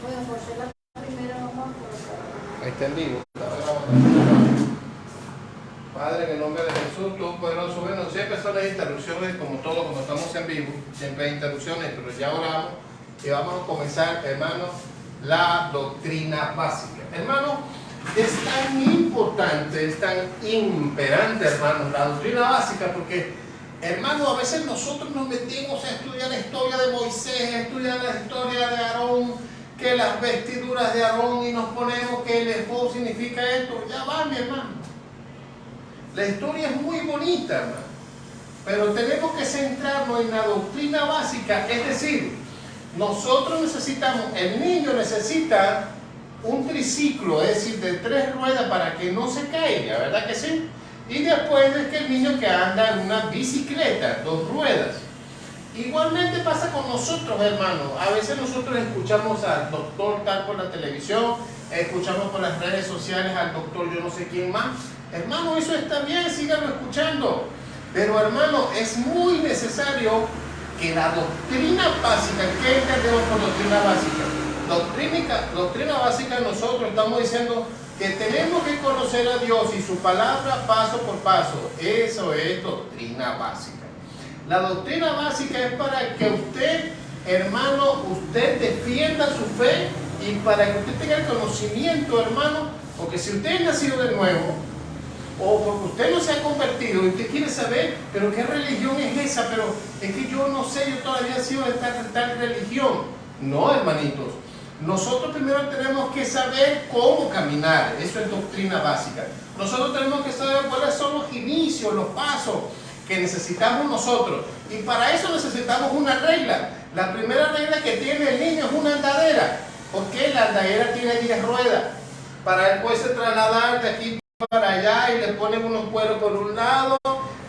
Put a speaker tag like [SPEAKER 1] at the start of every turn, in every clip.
[SPEAKER 1] Bueno, por ser la primera vamos a colocar.
[SPEAKER 2] Ahí está en vivo. Padre, en el nombre de Jesús, Todopoderoso, bueno, siempre son las interrupciones, como todo, cuando estamos en vivo, siempre hay interrupciones, pero ya oramos y vamos a comenzar, hermano, la doctrina básica. Hermano, es tan importante, es tan imperante, hermano, la doctrina básica, porque, hermano, a veces nosotros nos metimos a estudiar la historia de Moisés, a estudiar la historia de Aarón, que las vestiduras de Aarón, y nos ponemos que el efod significa esto. Ya va, mi hermano. La historia es muy bonita, hermano, pero tenemos que centrarnos en la doctrina básica, es decir, nosotros necesitamos, el niño necesita un triciclo, es decir, de 3 ruedas para que no se caiga, ¿verdad que sí? Y después es que el niño que anda en una bicicleta, 2 ruedas. Igualmente pasa con nosotros, hermano. A veces nosotros escuchamos al doctor tal por la televisión, escuchamos por las redes sociales al doctor yo no sé quién más. Hermano, eso está bien, síganlo escuchando. Pero, hermano, es muy necesario que la doctrina básica, ¿qué entendemos por doctrina básica? Doctrina básica, nosotros estamos diciendo que tenemos que conocer a Dios y su palabra paso por paso. Eso es doctrina básica. La doctrina básica es para que usted, hermano, usted defienda su fe y para que usted tenga el conocimiento, hermano, porque si usted es nacido de nuevo, o porque usted no se ha convertido y usted quiere saber, pero qué religión es esa, pero es que yo no sé, yo todavía he sido de tal religión. No, hermanitos, nosotros primero tenemos que saber cómo caminar, eso es doctrina básica. Nosotros tenemos que saber cuáles son los inicios, los pasos que necesitamos nosotros, y para eso necesitamos una regla. La primera regla que tiene el niño es una andadera. ¿Por qué? La andadera tiene 10 ruedas, para él poderse trasladar de aquí para allá, y le ponen unos cueros por un lado,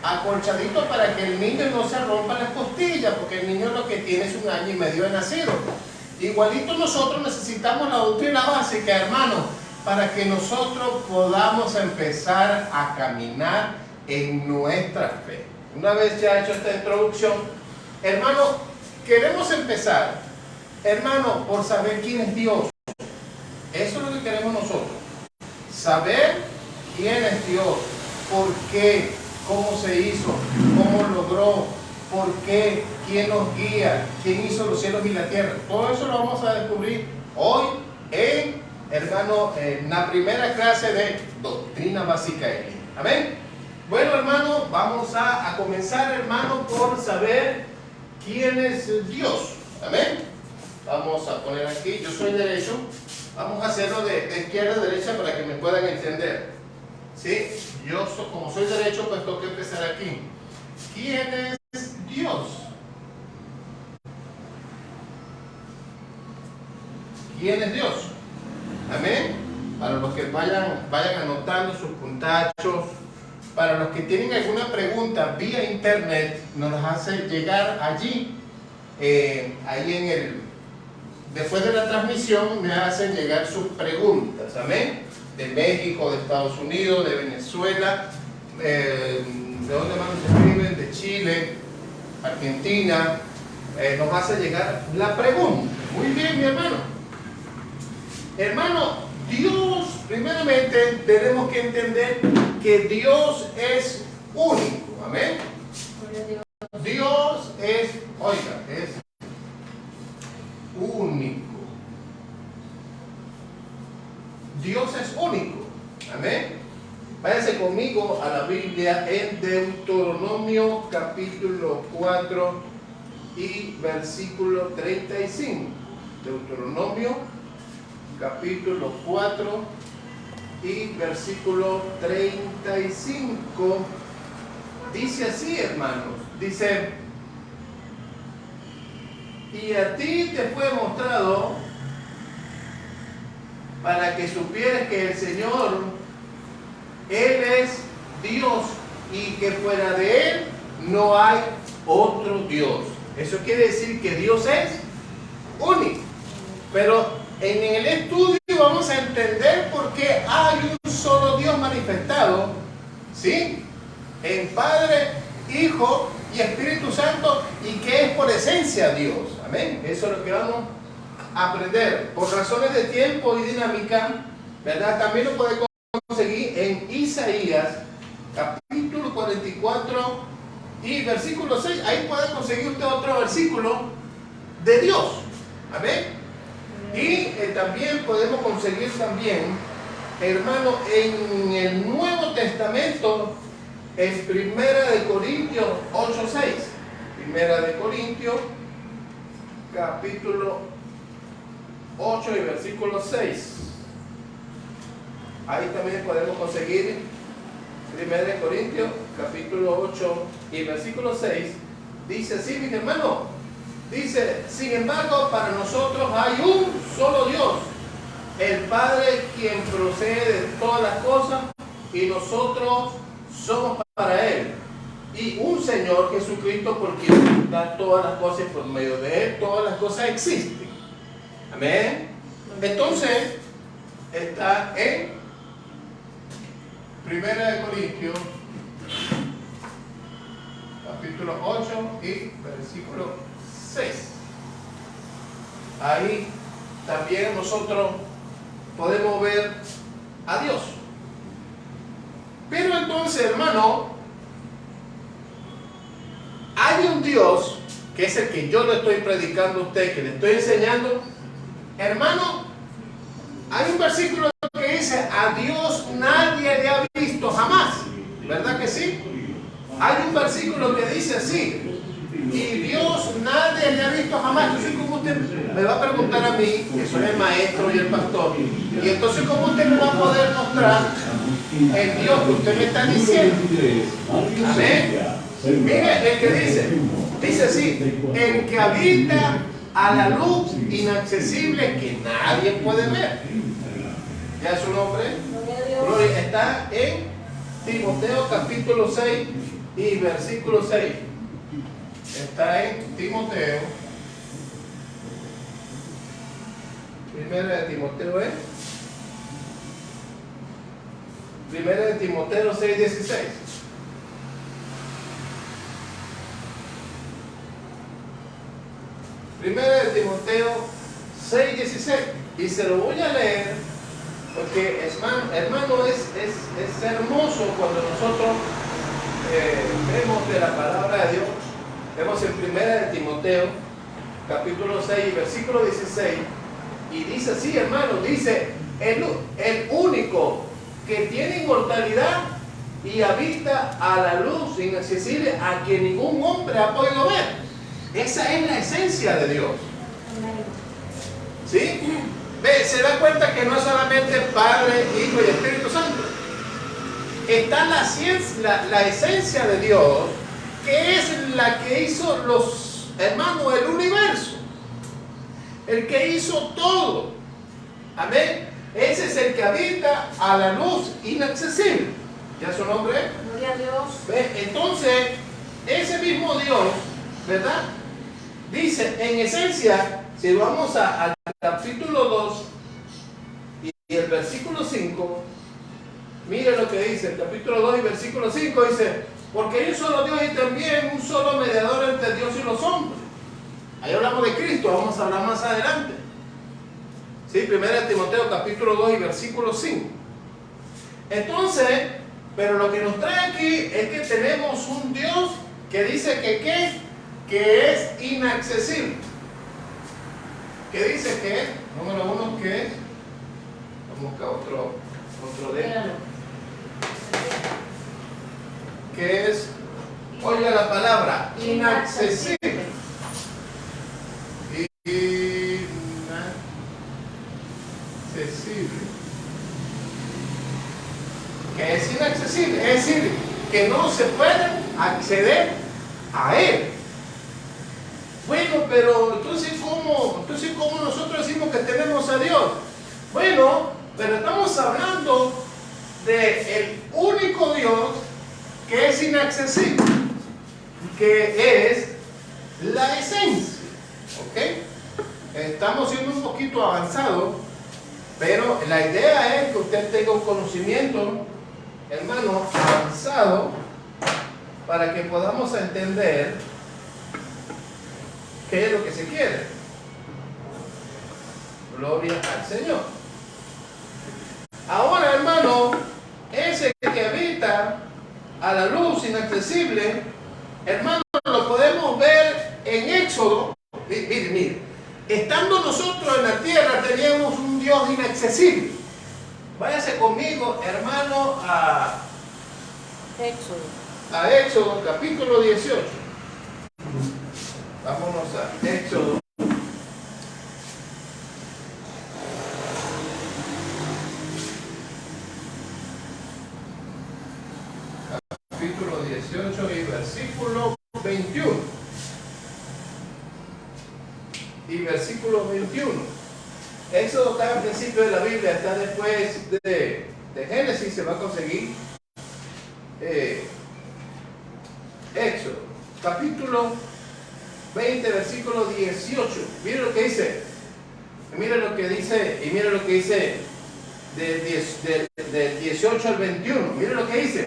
[SPEAKER 2] acolchaditos para que el niño no se rompa las costillas, porque el niño lo que tiene es 1 año y medio de nacido. Igualito nosotros necesitamos la doctrina básica, hermano, para que nosotros podamos empezar a caminar en nuestra fe. Una vez ya hecho esta introducción, hermano, queremos empezar, hermano, por saber quién es Dios. Eso es lo que queremos nosotros, saber quién es Dios, por qué, cómo se hizo, cómo logró, por qué, quién nos guía, quién hizo los cielos y la tierra. Todo eso lo vamos a descubrir hoy en, hermano, en la primera clase de doctrina básica. Amén. Bueno, hermano, vamos a comenzar, hermano, por saber quién es Dios. Amén. Vamos a poner aquí, yo soy derecho. Vamos a hacerlo de izquierda a derecha para que me puedan entender. ¿Sí? Como soy derecho, pues tengo que empezar aquí. ¿Quién es Dios? ¿Quién es Dios? Amén. Para los que vayan anotando sus puntachos, para los que tienen alguna pregunta vía internet, nos las hacen llegar allí, ahí después de la transmisión me hacen llegar sus preguntas, amén, de México, de Estados Unidos, de Venezuela, de dónde más nos escriben, de Chile, Argentina, nos hace llegar la pregunta. Muy bien, mi hermano. Hermano, Dios, primeramente tenemos que entender que Dios es único, amén. Dios es, oiga, es único. Dios es único, amén. Váyanse conmigo a la Biblia en Deuteronomio capítulo 4 y versículo 35. Deuteronomio capítulo 4 y versículo 35. Dice así, hermanos, dice: y a ti te fue mostrado para que supieras que el Señor, Él es Dios, y que fuera de Él no hay otro Dios. Eso quiere decir que Dios es único. Pero en el estudio vamos a entender por qué hay un solo Dios manifestado, ¿sí? En Padre, Hijo y Espíritu Santo, y que es por esencia Dios. Amén. Eso es lo que vamos aprender. Por razones de tiempo y dinámica, ¿verdad? También lo puede conseguir en Isaías, capítulo 44 y versículo 6. Ahí puede conseguir usted otro versículo de Dios. Amén. Y también podemos conseguir también, hermano, en el Nuevo Testamento, en Primera de Corintios 8:6. Primera de Corintios, capítulo 8 y versículo 6. Ahí también podemos conseguir Primera de Corintios, capítulo 8 y versículo 6. Dice así, mis hermanos. Dice, sin embargo, para nosotros hay un solo Dios, el Padre, quien procede de todas las cosas, y nosotros somos para Él. Y un Señor Jesucristo, por quien da todas las cosas, y por medio de Él todas las cosas existen. Amén. Entonces, está en Primera de Corintios, capítulo 8 y versículo 6. Ahí también nosotros podemos ver a Dios. Pero entonces, hermano, hay un Dios que es el que yo le estoy predicando a usted, que le estoy enseñando. Hermano, hay un versículo que dice: a Dios nadie le ha visto jamás. ¿Verdad que sí? Hay un versículo que dice así: y Dios nadie le ha visto jamás. Entonces, ¿cómo usted me va a preguntar a mí, que soy el maestro y el pastor? Y entonces, ¿cómo usted me va a poder mostrar el Dios que usted me está diciendo? Amén. Mire el que dice así: el que habita a la luz inaccesible que nadie puede ver. ¿Ya es su nombre? Gloria. Está en Timoteo capítulo 6 y versículo 6. Está en Timoteo. Primera de Timoteo es Primera de Timoteo 6:16. Primera de Timoteo 6:16. Y se lo voy a leer porque, hermano, es hermoso cuando nosotros vemos de la palabra de Dios. Vemos en Primera de Timoteo, capítulo 6, versículo 16, y dice así, hermano, dice: el único que tiene inmortalidad y habita a la luz inaccesible, a quien ningún hombre ha podido ver. Esa es la esencia de Dios. ¿Sí? Ve, se da cuenta que no es solamente Padre, Hijo y Espíritu Santo. Está la esencia de Dios, que es la que hizo el universo, el que hizo todo. Amén. Ese es el que habita a la luz inaccesible. ¿Ya su nombre?
[SPEAKER 1] Gloria a Dios.
[SPEAKER 2] ¿Ve? Entonces, ese mismo Dios, ¿verdad? Dice, en esencia, si vamos al capítulo 2 y el versículo 5, mire lo que dice, el capítulo 2 y versículo 5 dice: porque hay un solo Dios y también un solo mediador entre Dios y los hombres. Ahí hablamos de Cristo, vamos a hablar más adelante. Sí, Primera de Timoteo capítulo 2 y versículo 5. Entonces, pero lo que nos trae aquí es que tenemos un Dios que dice que es inaccesible. ¿Qué dice que es? Número 1, ¿qué es? Vamos a buscar otro de estos. Que es, oiga la palabra, inaccesible. Inaccesible. Que es inaccesible, es decir, que no se puede acceder a Él. Bueno, pero entonces ¿cómo nosotros decimos que tenemos a Dios? Bueno, pero estamos hablando del único Dios que es inaccesible, que es la esencia. ¿Ok? Estamos siendo un poquito avanzados, pero la idea es que usted tenga un conocimiento, hermano, avanzado, para que podamos entender qué es lo que se quiere. Gloria al Señor. Ahora, hermano, ese que habita a la luz inaccesible, hermano, lo podemos ver en Éxodo. Mire, estando nosotros en la tierra teníamos un Dios inaccesible. Váyase conmigo, hermano, a Éxodo capítulo 18. Vámonos a Éxodo. Capítulo 18 y versículo 21. Y versículo 21. Éxodo está al principio de la Biblia, está después de Génesis, se va a conseguir Éxodo, capítulo 20, versículo 18. Mire lo que dice. Mire lo que dice, y mire lo que dice del 18 al 21. Mire lo que dice.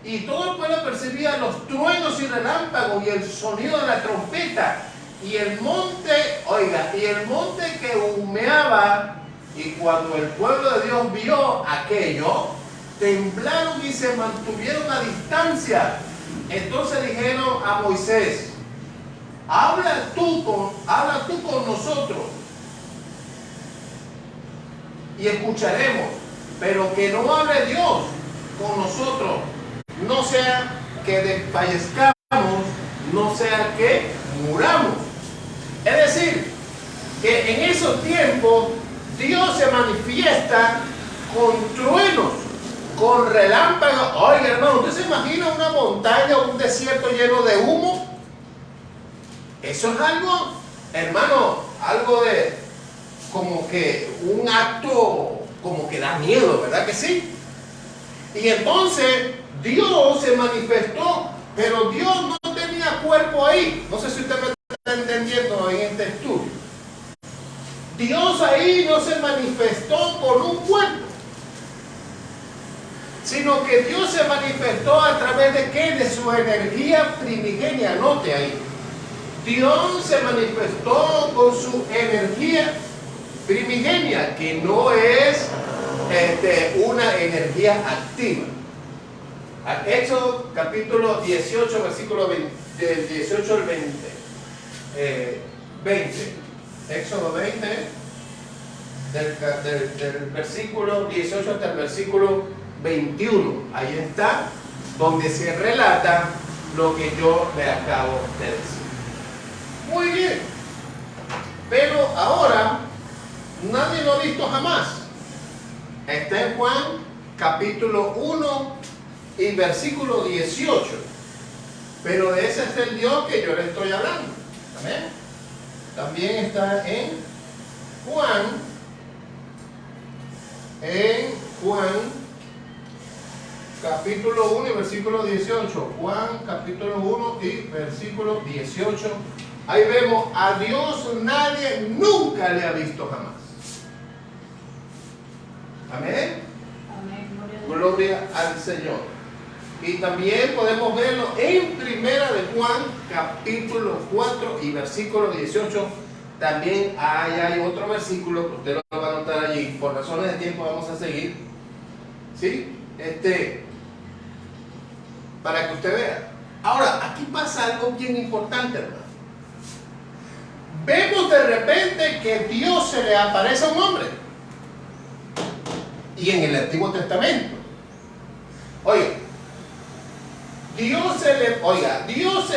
[SPEAKER 2] Y todo el pueblo percibía los truenos y relámpagos y el sonido de la trompeta. Y el monte, oiga, y el monte que humeaba. Y cuando el pueblo de Dios vio aquello, temblaron y se mantuvieron a distancia. Entonces dijeron a Moisés: habla tú con nosotros y escucharemos, pero que no hable Dios con nosotros, no sea que desfallezcamos, no sea que muramos. Es decir, que en esos tiempos Dios se manifiesta con truenos, con relámpagos. Oye, hermano, ¿usted se imagina una montaña o un desierto lleno de humo? Eso es algo, hermano, algo de como que un acto como que da miedo, ¿verdad que sí? Y entonces Dios se manifestó, pero Dios no tenía cuerpo ahí. No sé si usted me está entendiendo en este estudio. Dios ahí no se manifestó con un cuerpo, sino que Dios se manifestó a través de ¿qué? De su energía primigenia. Anote ahí. Dios se manifestó con su energía primigenia, que no es una energía activa. Éxodo capítulo 18, versículo 20, del 18 al 20. Éxodo 20, del versículo 18 hasta el versículo 21. Ahí está, donde se relata lo que yo le acabo de decir. Muy bien. Pero ahora, nadie lo ha visto jamás. Está en Juan capítulo 1 y versículo 18. Pero de ese es el Dios que yo le estoy hablando. ¿Amén? También está en Juan capítulo 1 y versículo 18. Juan capítulo 1 y versículo 18. Ahí vemos: a Dios nadie nunca le ha visto jamás. Amén.
[SPEAKER 1] Amén.
[SPEAKER 2] Gloria al Señor. Y también podemos verlo en Primera de Juan capítulo 4 y versículo 18. También hay otro versículo que usted lo va a anotar allí. Por razones de tiempo vamos a seguir, ¿sí? Para que usted vea. Ahora, aquí pasa algo bien importante, hermano. Vemos de repente que Dios se le aparece a un hombre. Y en el Antiguo Testamento, Dios se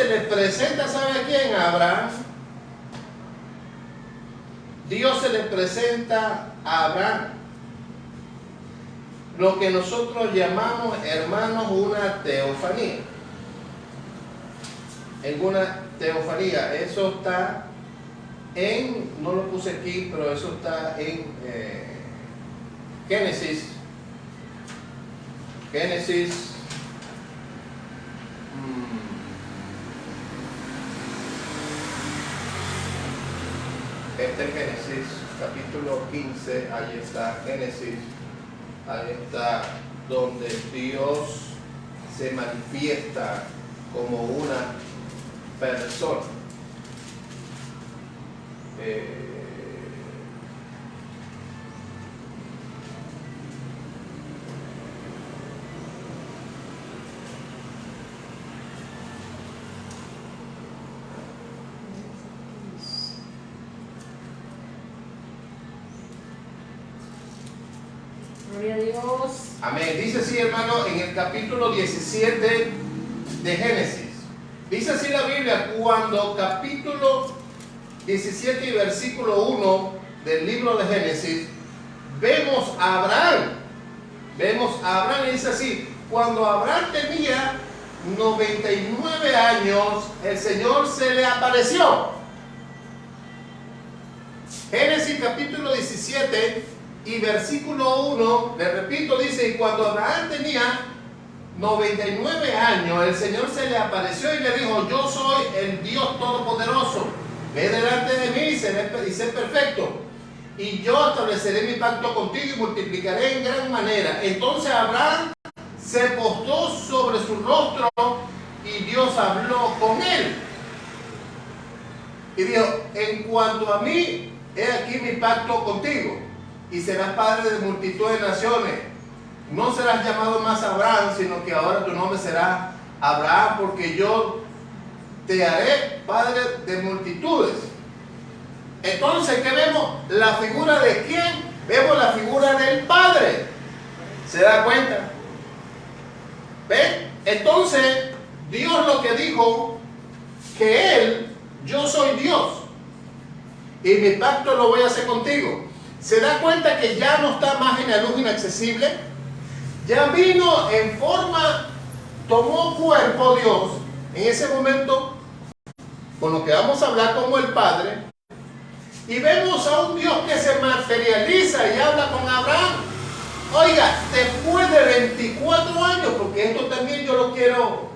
[SPEAKER 2] le presenta, ¿sabe a quién? A Abraham. Dios se le presenta a Abraham. Lo que nosotros llamamos, hermanos, una teofanía. En una teofanía, eso está no lo puse aquí, pero eso está en Génesis. Este es Génesis, capítulo 15, ahí está Génesis, ahí está donde Dios se manifiesta como una persona.
[SPEAKER 1] Gloria a Dios.
[SPEAKER 2] Amén. Dice así, hermano, en el capítulo 17 de Génesis. Dice así la Biblia, cuando capítulo 17 y versículo 1 del libro de Génesis, vemos a Abraham. Y dice así, cuando Abraham tenía 99 años, el Señor se le apareció. Génesis capítulo 17 y versículo 1, le repito, dice, y cuando Abraham tenía 99 años, el Señor se le apareció y le dijo, yo soy el Dios Todopoderoso, ve delante de mí y sé perfecto, y yo estableceré mi pacto contigo y multiplicaré en gran manera. Entonces Abraham se postró sobre su rostro y Dios habló con él. Y dijo, en cuanto a mí, he aquí mi pacto contigo, y serás padre de multitud de naciones. No serás llamado más Abraham, sino que ahora tu nombre será Abraham, porque yo te haré padre de multitudes. Entonces, ¿qué vemos? La figura de quién? Vemos la figura del Padre. ¿Se da cuenta? ¿Ven? Entonces, Dios lo que dijo, que Él, yo soy Dios, y mi pacto lo voy a hacer contigo. ¿Se da cuenta que ya no está más en la luz inaccesible? Ya vino en forma, tomó cuerpo Dios, en ese momento, con lo que vamos a hablar como el Padre, y vemos a un Dios que se materializa y habla con Abraham. Oiga, después de 24 años, porque esto también yo lo quiero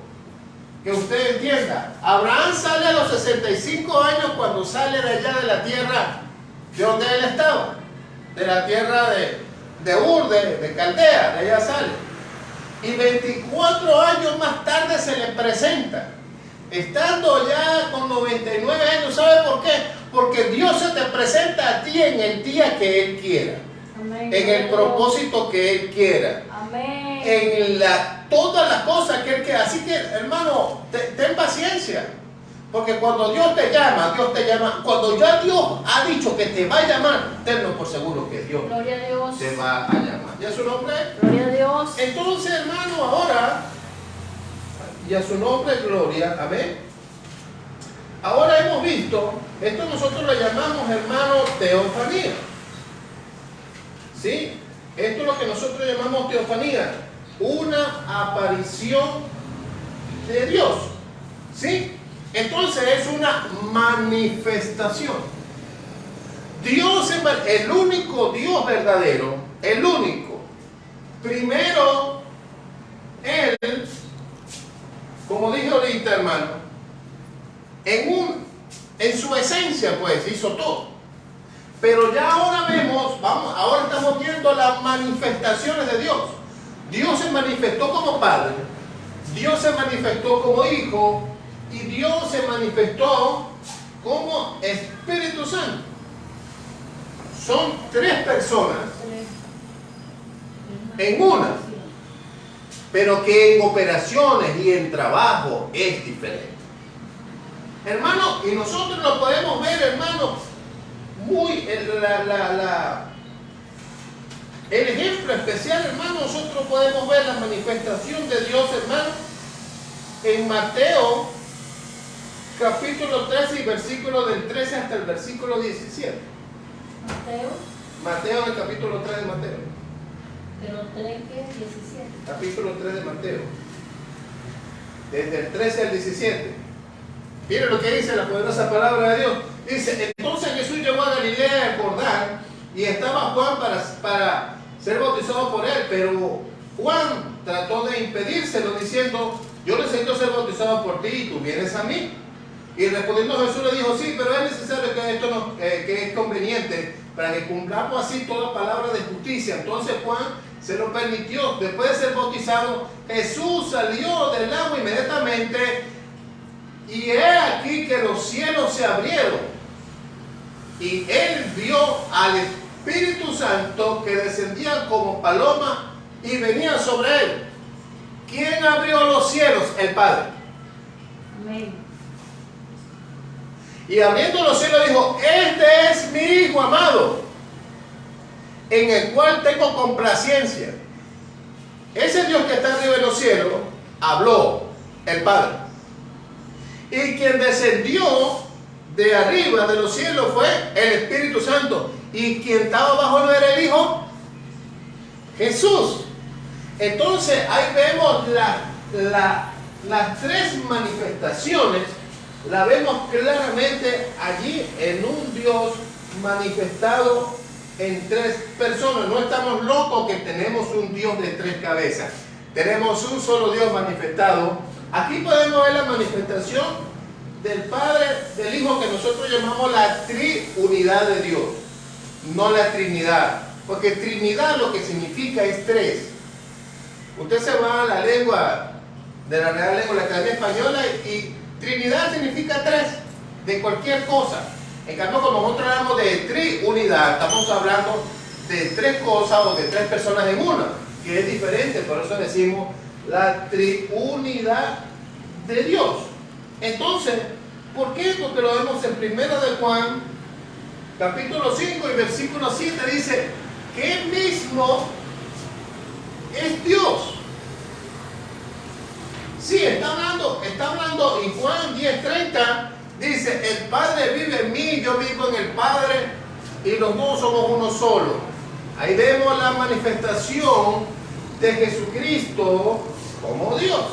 [SPEAKER 2] que usted entienda. Abraham sale a los 65 años cuando sale de allá de la tierra de donde él estaba, de la tierra de Ur, de Caldea, de allá sale. Y 24 años más tarde se le presenta, estando ya con 99 años. ¿Sabe por qué? Porque Dios se te presenta a ti en el día que Él quiera.
[SPEAKER 1] Amén.
[SPEAKER 2] En el propósito que Él quiera.
[SPEAKER 1] Amén.
[SPEAKER 2] En todas las cosas que Él quiera. Así que, hermano, ten paciencia. Porque cuando Dios te llama, cuando ya Dios ha dicho que te va a llamar, tenlo por seguro que Dios
[SPEAKER 1] Gloria a Dios.
[SPEAKER 2] te va a llamar. ¿Y a su nombre?
[SPEAKER 1] Gloria a Dios.
[SPEAKER 2] Entonces, hermano, ahora, y a su nombre, gloria, amén. Ahora hemos visto, esto nosotros lo llamamos, hermano, teofanía. ¿Sí? Esto es lo que nosotros llamamos teofanía, una aparición de Dios. ¿Sí? Entonces es una manifestación. Dios es el único Dios verdadero, el único. Primero, Él, como dije ahorita, hermano, en su esencia, pues, hizo todo. Pero ya ahora vemos, ahora estamos viendo las manifestaciones de Dios. Dios se manifestó como Padre, Dios se manifestó como Hijo, y Dios se manifestó como Espíritu Santo. Son tres personas en una, pero que en operaciones y en trabajo es diferente. Hermano, y nosotros lo podemos ver, hermano, el ejemplo especial, hermano, nosotros podemos ver la manifestación de Dios, hermano, en Mateo capítulo 13 y versículo del 13 hasta el versículo 17. Mateo en el capítulo 3 de Mateo.
[SPEAKER 1] Pero 3 que 17.
[SPEAKER 2] Capítulo 3 de Mateo. Desde el 13 al 17. Miren lo que dice la poderosa palabra de Dios. Dice, entonces Jesús llegó a Galilea, al Jordán, y estaba Juan para ser bautizado por él, pero Juan trató de impedírselo diciendo, yo necesito ser bautizado por ti y tú vienes a mí. Y respondiendo Jesús le dijo, sí, pero es necesario que esto no, que es conveniente para que cumplamos así toda palabra de justicia. Entonces Juan se lo permitió. Después de ser bautizado, Jesús salió del agua inmediatamente, y he aquí que los cielos se abrieron, y él vio al Espíritu Santo que descendía como paloma y venía sobre él. ¿Quién abrió los cielos? El Padre.
[SPEAKER 1] Amén.
[SPEAKER 2] Y abriendo los cielos dijo, este es mi Hijo amado, en el cual tengo complacencia. Ese Dios que está arriba en los cielos, habló el Padre. Y quien descendió de arriba de los cielos fue el Espíritu Santo. Y quien estaba abajo no era el Hijo, Jesús. Entonces ahí vemos las tres manifestaciones, la vemos claramente allí en un Dios manifestado en tres personas. No estamos locos que tenemos un Dios de tres cabezas. Tenemos un solo Dios manifestado. Aquí podemos ver la manifestación del Padre, del Hijo, que nosotros llamamos la triunidad de Dios, no la Trinidad. Porque Trinidad lo que significa es tres. Usted se va a la lengua de la Real Lengua de la Academia Española y Trinidad significa tres de cualquier cosa. En cambio, cuando nosotros hablamos de triunidad, estamos hablando de tres cosas o de tres personas en una, que es diferente. Por eso decimos la triunidad de Dios. Entonces, ¿por qué? Porque lo vemos en 1 de Juan, capítulo 5 y versículo 7, dice que Él mismo es Dios. Sí, está hablando en Juan 10:30, dice, el Padre vive en mí, yo vivo en el Padre, y los dos somos uno solo. Ahí vemos la manifestación de Jesucristo como Dios.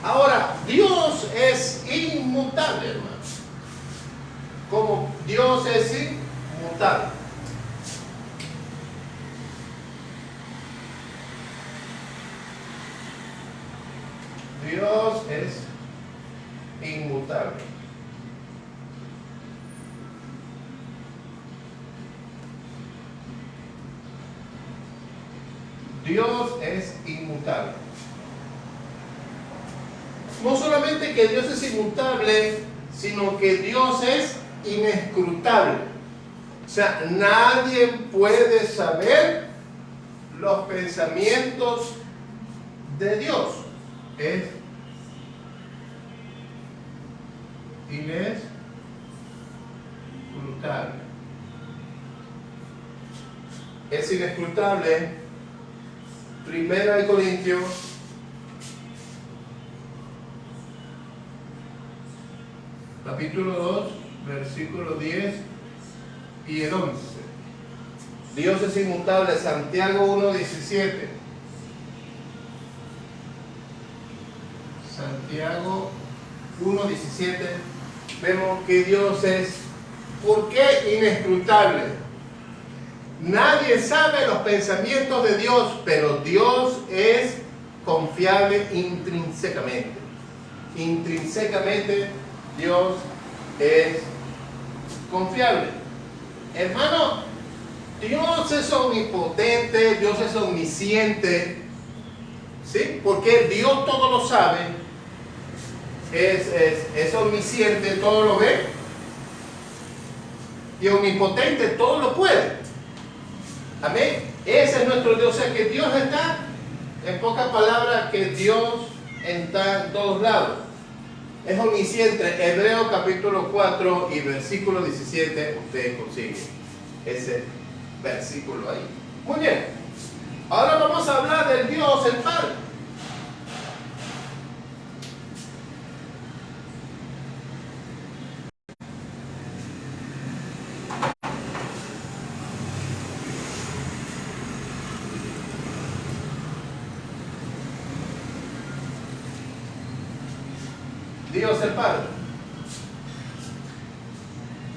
[SPEAKER 2] Ahora, Dios es inmutable, hermano. Como Dios es inmutable. Dios es inmutable. Dios es inmutable. No solamente que Dios es inmutable, sino que Dios es inescrutable. O sea, nadie puede saber los pensamientos de Dios. Es inescrutable. Es inescrutable. Primera de Corintios, capítulo 2, versículo 10 y el 11. Dios es inmutable. Santiago 1:17. Santiago 1:17. Vemos que Dios es, ¿por qué inescrutable? Nadie sabe los pensamientos de Dios, pero Dios es confiable intrínsecamente. Intrínsecamente Dios es confiable. Hermano, Dios es omnipotente, Dios es omnisciente, ¿sí? Porque Dios todo lo sabe, es omnisciente, todo lo ve, y omnipotente, todo lo puede. Amén. Ese es nuestro Dios. O sea que Dios está, en pocas palabras, que Dios está en todos lados. Es omnisciente. Hebreos capítulo 4 y versículo 17, usted consigue ese versículo ahí. Muy bien. Ahora vamos a hablar del Dios, el Padre. Dios el Padre.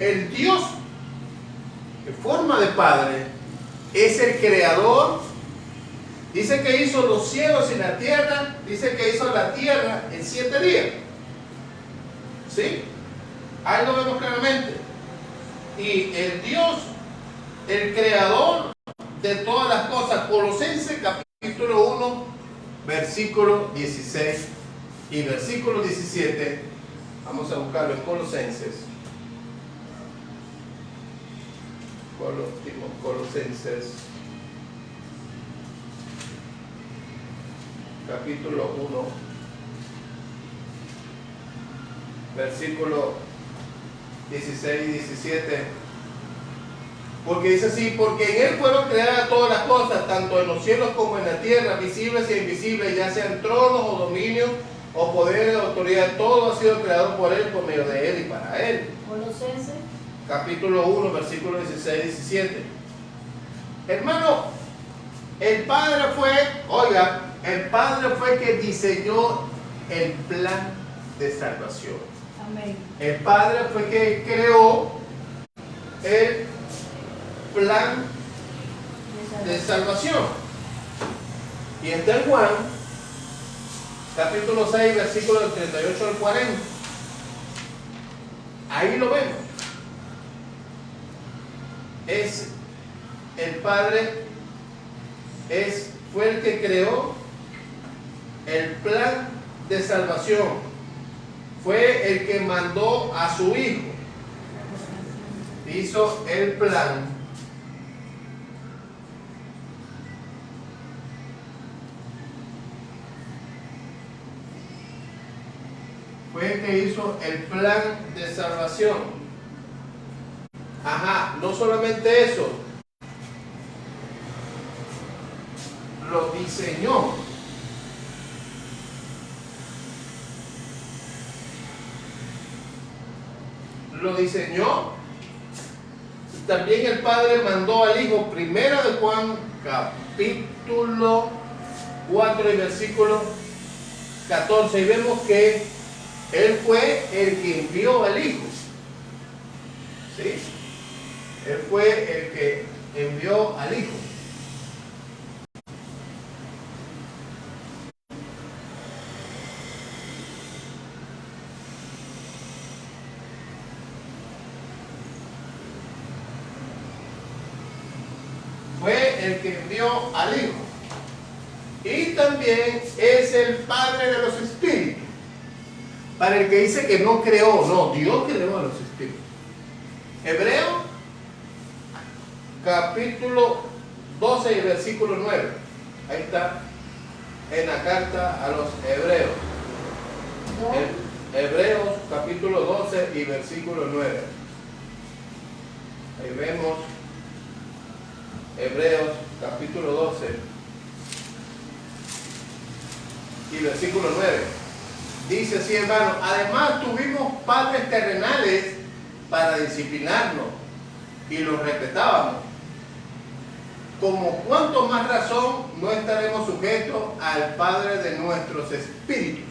[SPEAKER 2] El Dios en forma de Padre es el creador. Dice que hizo los cielos y la tierra. Dice que hizo la tierra en 7 días. ¿Sí? Ahí lo vemos claramente. Y el Dios, el creador de todas las cosas. Colosenses capítulo 1, versículo 16 y versículo 17. Vamos a buscarlo en Colosenses. Colosenses capítulo 1, versículo 16 y 17. Porque dice así, porque en Él fueron creadas todas las cosas, tanto en los cielos como en la tierra, visibles e invisibles, ya sean tronos o dominios, o poderes, o autoridad, todo ha sido creado por Él, por medio de Él y para Él.
[SPEAKER 1] Colosenses.
[SPEAKER 2] Capítulo 1, versículos 16 y 17. Hermano, el Padre fue, oiga, el Padre fue que diseñó el plan de salvación.
[SPEAKER 1] Amén.
[SPEAKER 2] El Padre fue que creó el plan de salvación. Y está en Juan, capítulo 6, versículos del 38 al 40. Ahí lo vemos. Es el Padre, fue el que creó el plan de salvación. Fue el que mandó a su Hijo. Hizo el plan. Fue el que hizo el plan de salvación. Ajá, no solamente eso, lo diseñó. Lo diseñó. También el Padre mandó al Hijo. Primera de Juan, capítulo 4 y versículo 14. Y vemos que Él fue el que envió al Hijo. ¿Sí? Él fue el que envió al Hijo. Fue el que envió al Hijo. Y también es el Padre de los espíritus. Para el que dice que no creó, no, Dios creó a los espíritus. Hebreo, capítulo 12 y versículo 9. Ahí está, en la carta a los Hebreos. Hebreos, capítulo 12 y versículo 9. Ahí vemos Hebreos, capítulo 12 y versículo 9. Dice así, hermano: además tuvimos padres terrenales para disciplinarnos y los respetábamos. Como cuánto más razón no estaremos sujetos al Padre de nuestros espíritus.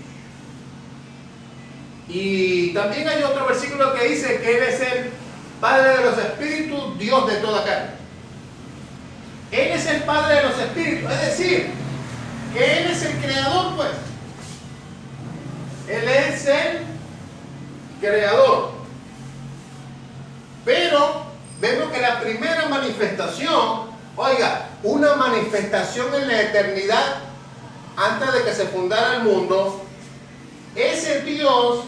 [SPEAKER 2] Y también hay otro versículo que dice que Él es el Padre de los espíritus, Dios de toda carne. Él es el Padre de los espíritus, es decir, que Él es el creador, pues. Él es el creador. Pero vemos que la primera manifestación, oiga, una manifestación en la eternidad, antes de que se fundara el mundo, ese Dios,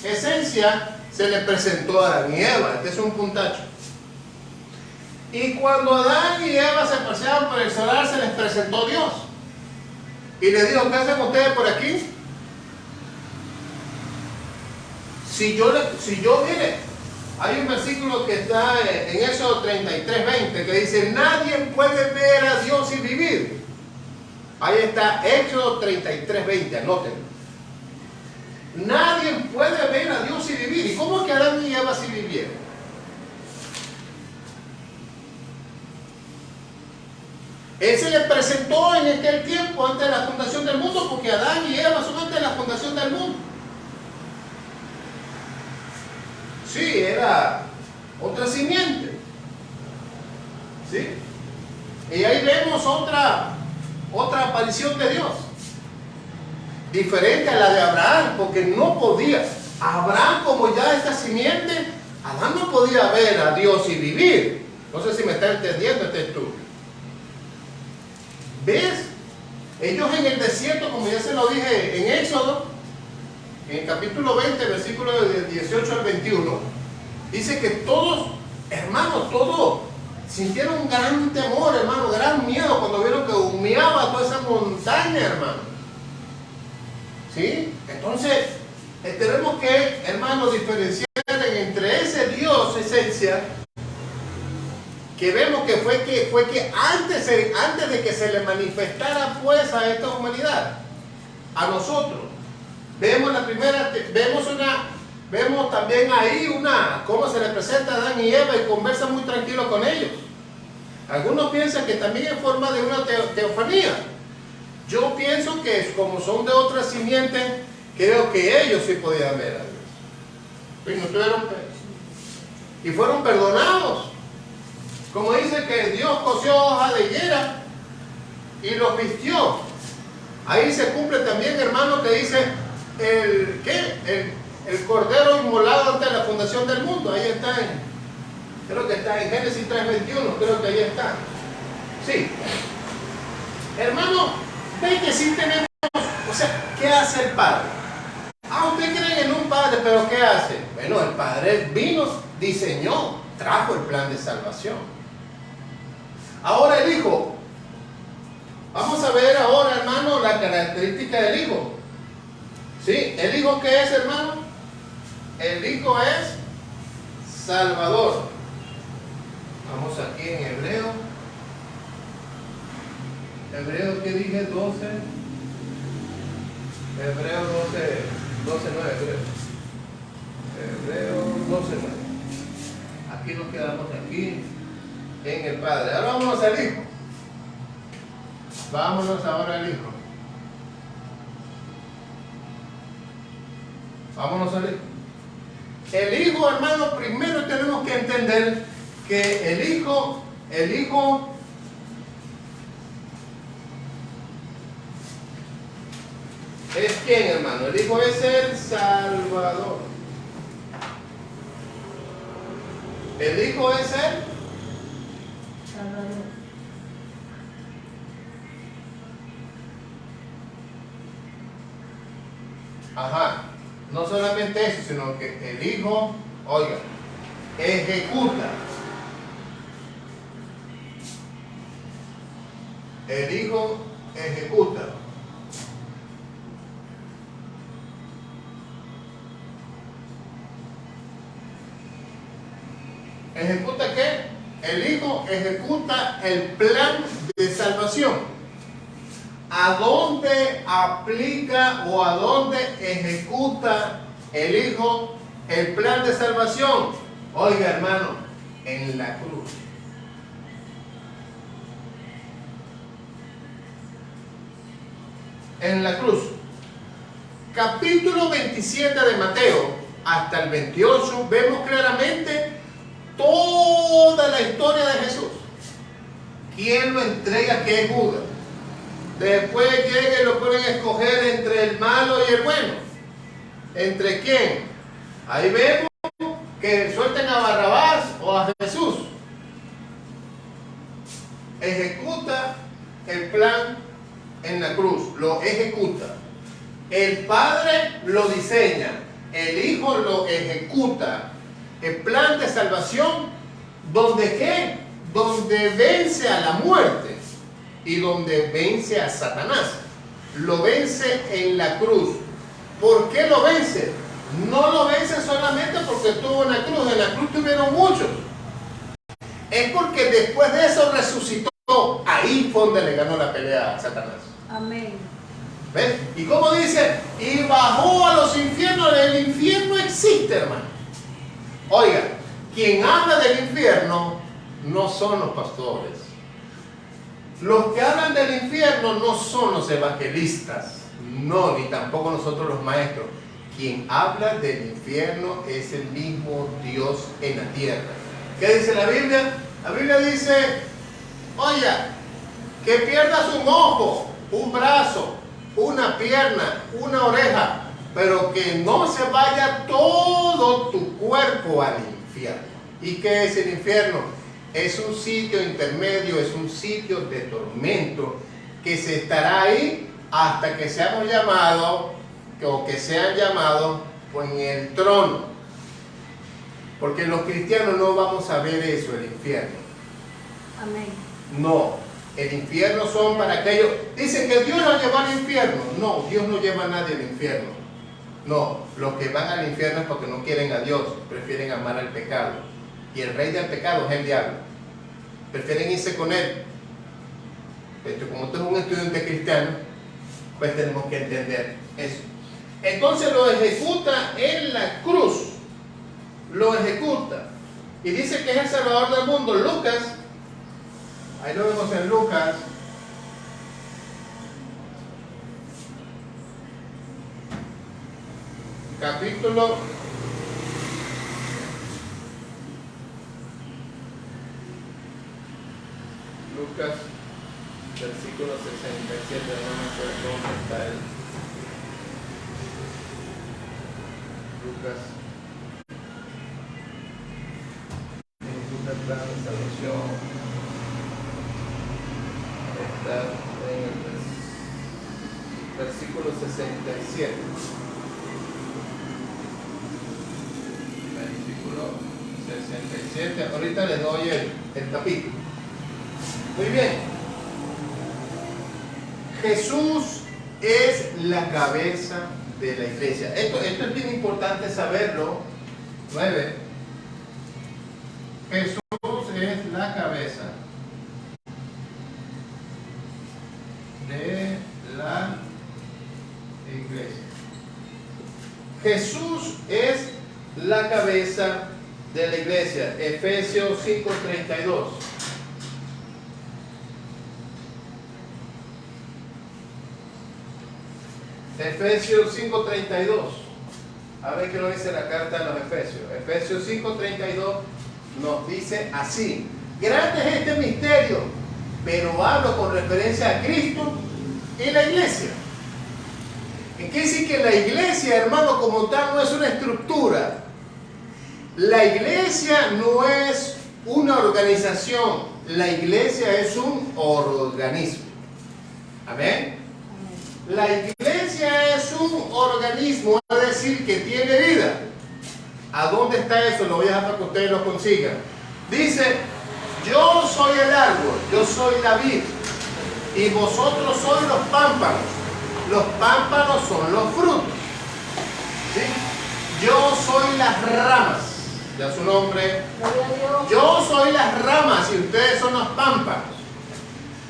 [SPEAKER 2] esencia, se le presentó a Adán y Eva. Este es un puntacho. Y cuando Adán y Eva se paseaban por el solar, se les presentó Dios. Y le dijo: ¿qué hacen ustedes por aquí? Si yo, mire, hay un versículo que está en Éxodo 33:20 que dice: nadie puede ver a Dios y vivir. Ahí está, Éxodo 33:20, anótenlo. Nadie puede ver a Dios y vivir. ¿Y cómo es que Adán y Eva sí vivieron? Él se le presentó en aquel tiempo, antes de la fundación del mundo, porque Adán y Eva son antes de la fundación del mundo. Sí, era otra simiente. ¿Sí? Y ahí vemos otra aparición de Dios. Diferente a la de Abraham, porque no podía. Abraham, como ya esta simiente, Adán no podía ver a Dios y vivir. No sé si me está entendiendo este estudio. ¿Ves? Ellos en el desierto, como ya se lo dije en Éxodo, en el capítulo 20, versículo del 18 al 21, dice que todos, hermanos, todos sintieron un gran temor, hermano, gran miedo cuando vieron que humeaba toda esa montaña, hermano. ¿Sí? Entonces, tenemos que, hermanos, diferenciar entre ese Dios, esencia, que vemos que fue que antes de que se le manifestara pues a esta humanidad, a nosotros, vemos también ahí cómo se le presenta a Adán y Eva y conversa muy tranquilo con ellos. Algunos piensan que también en forma de una teofanía. Yo pienso que como son de otra simiente, creo que ellos sí podían ver a Dios. Y no tuvieron y fueron perdonados. Como dice que Dios cosió hoja de higuera y los vistió. Ahí se cumple también, hermano, que dice el cordero inmolado ante la fundación del mundo. Ahí está, creo que está en Génesis 3:21, creo que ahí está. Sí. Hermano, ve que sí tenemos, o sea, ¿qué hace el Padre? Usted cree en un Padre, pero ¿qué hace? Bueno, el Padre vino, diseñó, trajo el plan de salvación. Ahora el Hijo. Vamos a ver ahora, hermano, la característica del Hijo. ¿Sí? ¿El Hijo qué es, hermano? El Hijo es Salvador. Vamos aquí en Hebreo. Hebreo, ¿qué dije? 12. Hebreo 12:9, creo. Hebreo 12:9. Aquí nos quedamos aquí en el Padre. Ahora vámonos al Hijo. Vámonos ahora al Hijo. Vámonos al Hijo. El Hijo, hermano, primero tenemos que entender que el Hijo es ¿quién, hermano? El Hijo es el Salvador. El Hijo es el
[SPEAKER 1] Salvador.
[SPEAKER 2] Ajá. No solamente eso, sino que el Hijo, oiga, ejecuta. El Hijo ejecuta. ¿Ejecuta qué? El Hijo ejecuta el plan de salvación. ¿A dónde aplica o a dónde ejecuta el Hijo el plan de salvación? Oiga, hermano, en la cruz. En la cruz. Capítulo 27 de Mateo hasta el 28 vemos claramente toda la historia de Jesús. ¿Quién lo entrega? ¿Qué es Judas? Después llega y lo ponen a escoger entre el malo y el bueno. ¿Entre quién? Ahí vemos que suelten a Barrabás o a Jesús. Ejecuta el plan en la cruz, lo ejecuta. El Padre lo diseña, el Hijo lo ejecuta. El plan de salvación, ¿donde qué? Donde vence a la muerte y donde vence a Satanás. Lo vence en la cruz. ¿Por qué lo vence? No lo vence solamente porque estuvo en la cruz tuvieron muchos. Es porque después de eso resucitó. Ahí fue donde le ganó la pelea a Satanás.
[SPEAKER 1] Amén.
[SPEAKER 2] ¿Ves? Y como dice, y bajó a los infiernos. El infierno existe, hermano. Oiga, quien habla del infierno no son los pastores. Los que hablan del infierno no son los evangelistas, no, ni tampoco nosotros los maestros. Quien habla del infierno es el mismo Dios en la tierra. ¿Qué dice la Biblia? La Biblia dice, oye, que pierdas un ojo, un brazo, una pierna, una oreja, pero que no se vaya todo tu cuerpo al infierno. ¿Y qué es el infierno? Es un sitio intermedio, es un sitio de tormento que se estará ahí hasta que seamos llamados, o que sean llamados pues, en el trono. Porque los cristianos no vamos a ver eso, el infierno.
[SPEAKER 1] Amén.
[SPEAKER 2] No, el infierno son para aquellos. Dicen que Dios los lleva al infierno. No, Dios no lleva a nadie al infierno. No, los que van al infierno es porque no quieren a Dios, prefieren amar al pecado. Y el rey del pecado es el diablo. prefieren irse con él. Como tú eres un estudiante cristiano, pues tenemos que entender eso. Entonces lo ejecuta en la cruz. Lo ejecuta. Y dice que es el Salvador del mundo. Lucas, ahí lo vemos en Lucas. Capítulo 67, no me acuerdo dónde está él. Lucas. Ejecuta el plan de salvación. Está en el versículo 67. Versículo 67. Ahorita les doy el capítulo. Muy bien. Jesús es la cabeza de la iglesia. Esto es bien importante saberlo. 9. Jesús es la cabeza de la iglesia. Jesús es la cabeza de la iglesia. Efesios 5:32. Efesios 5:32. A ver qué nos dice la carta de los Efesios. Efesios 5:32 nos dice así: grande es este misterio, pero hablo con referencia a Cristo y la iglesia. ¿Qué quiere decir? Que la iglesia, hermano, como tal, no es una estructura. La iglesia no es una organización. La iglesia es un organismo. Amén. La iglesia es un organismo, es decir, que tiene vida. ¿A dónde está eso? Lo voy a dejar para que ustedes lo consigan. Dice: yo soy el árbol, yo soy la vid, y vosotros sois los pámpanos. Los pámpanos son los frutos. ¿Sí? Yo soy las ramas. Ya su nombre. Yo soy las ramas y ustedes son los pámpanos.